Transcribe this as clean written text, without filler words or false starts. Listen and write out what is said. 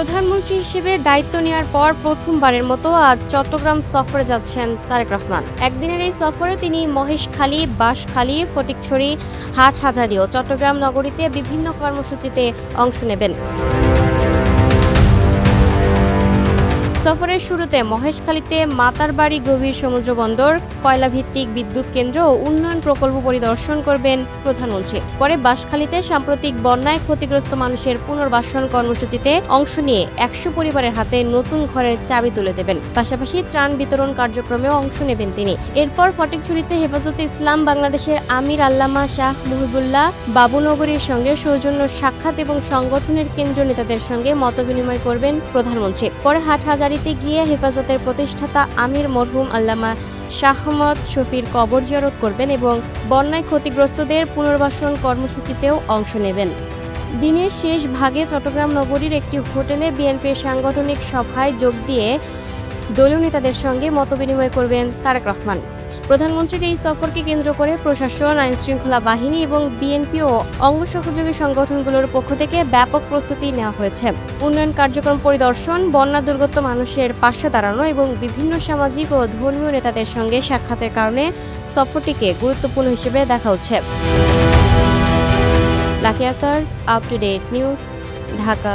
প্রধানমন্ত্রী হিসেবে দায়িত্ব নেওয়ার পর প্রথমবারের মতো আজ চট্টগ্রাম সফরে যাচ্ছেন তারেক রহমান। একদিনের এই সফরে তিনি মহেশখালী, বাঁশখালী, ফটিকছড়ি, হাটহাজারী ও চট্টগ্রাম নগরীতে বিভিন্ন কর্মসূচিতে অংশ নেবেন। সফরের শুরুতে মহেশখালীতে মাতারবাড়ি গভীর সমুদ্র বন্দর, কয়লাভিত্তিক বিদ্যুৎ কেন্দ্র ও উন্নয়ন প্রকল্প পরিদর্শন করবেন প্রধানমন্ত্রী। পরে বাঁশখালীতে সাম্প্রতিক বন্যায় ক্ষতিগ্রস্ত মানুষের পুনর্বাসন কর্মসূচিতে অংশ নিয়ে ১০০ পরিবারের হাতে নতুন ঘরের চাবি তুলে দেবেন। পাশাপাশি ত্রাণ বিতরণ কার্যক্রমেও অংশ নেবেন তিনি। এরপর ফটিকছড়িতে হেফাজতে ইসলাম বাংলাদেশের আমির আল্লামা শাহ মুহিবুল্লাহ বাবুনগরীর সঙ্গে সৌজন্য সাক্ষাৎ এবং সংগঠনের কেন্দ্রীয় নেতাদের সঙ্গে মতবিনিময় করবেন প্রধানমন্ত্রী। পরে হাটহাজারীতে গিয়ে হেফাজতের প্রতিষ্ঠাতা আমির মরহুম আল্লামা শাহমদ শফির কবর জিয়ারত করবেন এবং বন্যায় ক্ষতিগ্রস্তদের পুনর্বাসন কর্মসূচিতেও অংশ নেবেন। দিনের শেষ ভাগে চট্টগ্রাম নগরীর একটি হোটেলে বিএনপির সাংগঠনিক সভায় যোগ দিয়ে দলীয় নেতাদের সঙ্গে মতবিনিময় করবেন তারেক রহমান। প্রধানমন্ত্রীর এই সফরকে কেন্দ্র করে প্রশাসন, আইনশৃঙ্খলা বাহিনী এবং বিএনপি ও অঙ্গ সহযোগী সংগঠনগুলোর পক্ষ থেকে ব্যাপক প্রস্তুতি নেওয়া হয়েছে। উন্নয়ন কার্যক্রম পরিদর্শন, বন্যা দুর্গত মানুষের পাশে দাঁড়ানো এবং বিভিন্ন সামাজিক ও ধর্মীয় নেতাদের সঙ্গে সাক্ষাতের কারণে সফরটিকে গুরুত্বপূর্ণ হিসেবে দেখা হচ্ছে। Lucky Akter, up to date news, Dhaka.